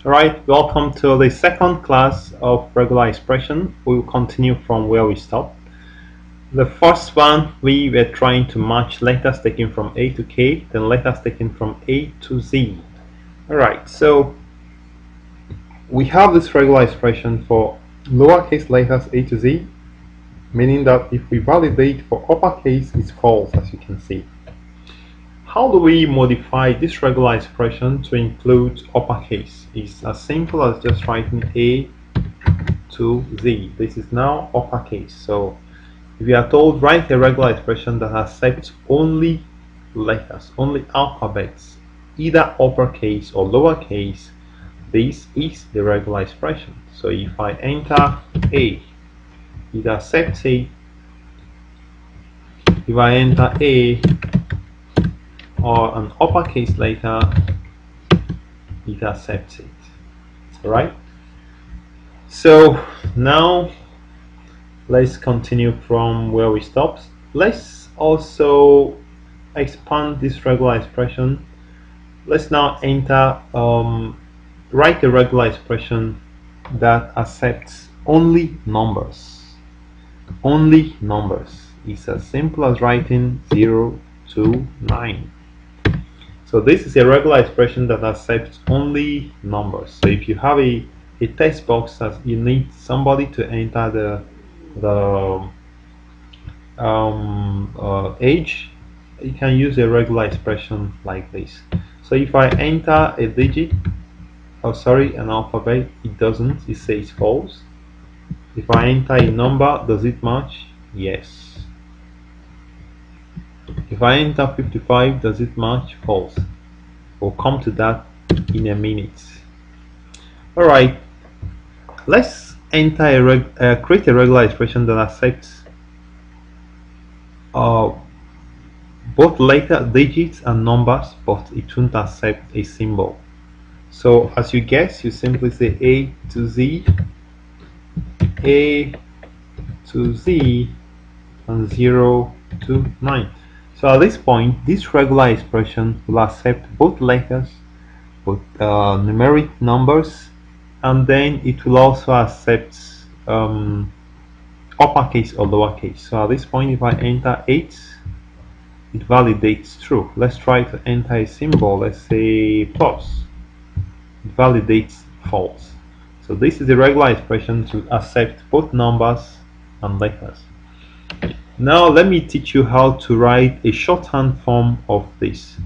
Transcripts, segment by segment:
Alright, welcome to the second class of regular expression. We will continue from where we stopped. The first one, we were trying to match letters taken from A to K, then letters taken from A to Z. Alright, so we have this regular expression for lowercase letters A to Z, meaning that if we validate for uppercase, it's false, as you can see. How do we modify this regular expression to include uppercase? It's as simple as just writing A to Z. This is now uppercase. So if you are told write a regular expression that accepts only letters, only alphabets, either uppercase or lowercase, this is the regular expression. So if I enter A, it accepts A. If I enter A or an uppercase letter, it accepts it. Alright? So now let's continue from where we stopped. Let's also expand this regular expression. Let's now enter write a regular expression that accepts only numbers. Only numbers. It's as simple as writing 0 to 9. So this is a regular expression that accepts only numbers. So if you have a text box that you need somebody to enter the age, you can use a regular expression like this. So if I enter a digit, an alphabet, it doesn't, it says false. If I enter a number, does it match? Yes. If I enter 55, does it match? False. We'll come to that in a minute. Alright, let's enter create a regular expression that accepts both letter digits and numbers, but it won't accept a symbol. So as you guess, you simply say A to Z, A to Z, and 0 to 9. So at this point, this regular expression will accept both letters, both numeric numbers, and then it will also accept uppercase or lowercase. So at this point, if I enter 8, it validates true. Let's try to enter a symbol, let's say plus. It validates false. So this is the regular expression to accept both numbers and letters. Now let me teach you how to write a shorthand form of this.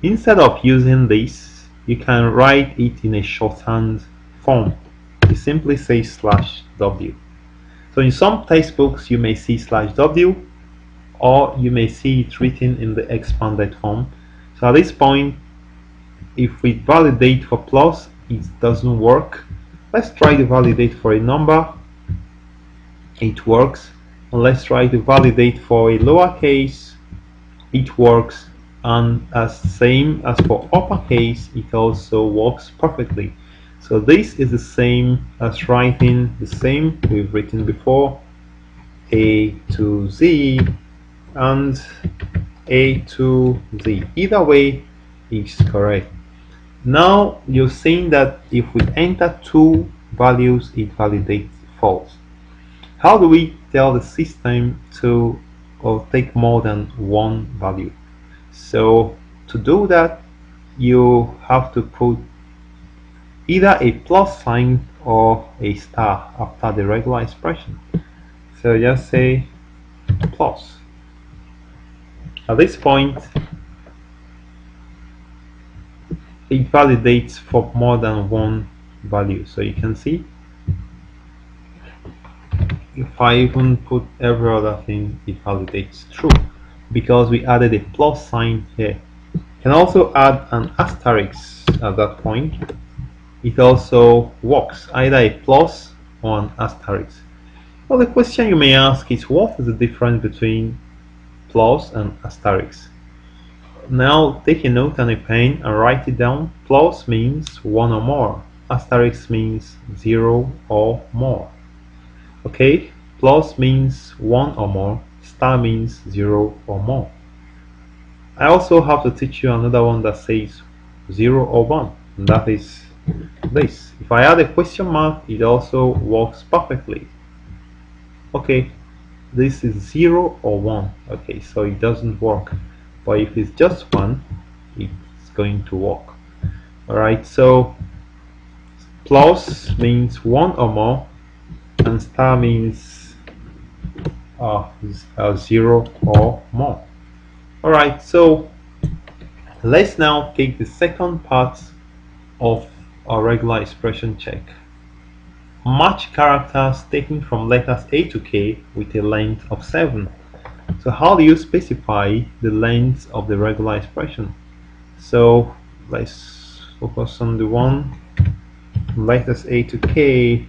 Instead of using this, you can write it in a shorthand form. You simply say /w. So in some textbooks you may see /w, or you may see it written in the expanded form. So at this point, if we validate for plus, it doesn't work. Let's try to validate for a number. It works. And let's try to validate for a lowercase. It works. And as same as for uppercase, it also works perfectly. So this is the same as writing the same we've written before, A to Z and A to Z. Either way is correct. Now you're seeing that if we enter 2 values, it validates false. How do we tell the system to take more than one value? So to do that, you have to put either a plus sign or a star after the regular expression. So just say plus. At this point, it validates for more than one value. So you can see, if I even put every other thing, it validates true because we added a plus sign here. You can also add an asterisk at that point. It also works, either a plus or an asterisk. Well, the question you may ask is, what is the difference between plus and asterisk? Now take a note and a pen and write it down. Plus means 1 or more. Asterisk means 0 or more. Okay, plus means 1 or more, star means 0 or more. I also have to teach you another one that says 0 or 1, and that is this. If I add a question mark, it also works perfectly. Okay, this is 0 or 1. Okay, so it doesn't work. But if it's just 1, it's going to work. Alright, so plus means 1 or more, and star means 0 or more. Alright, so let's now take the second part of our regular expression check. Match characters taken from letters A to K with a length of 7. So how do you specify the length of the regular expression? So let's focus on the one from letters A to K.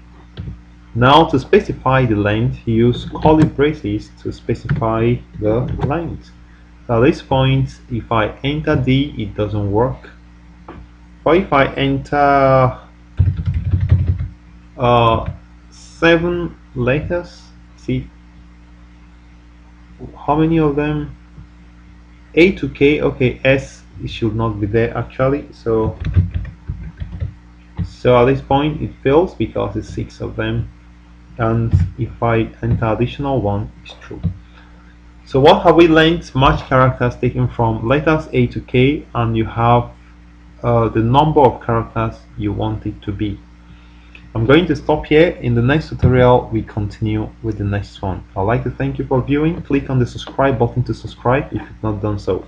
Now to specify the length, use curly braces to specify the length. So at this point, if I enter D, it doesn't work. Or if I enter 7 letters, see how many of them? A to K, okay, S it should not be there actually, so at this point it fails because it's 6 of them, and if I enter additional one, it's true. So what have we learned? Match characters taken from letters A to K, and you have the number of characters you want it to be. I'm going to stop here. In the next tutorial, we continue with the next one. I'd like to thank you for viewing. Click on the subscribe button to subscribe if you've not done so.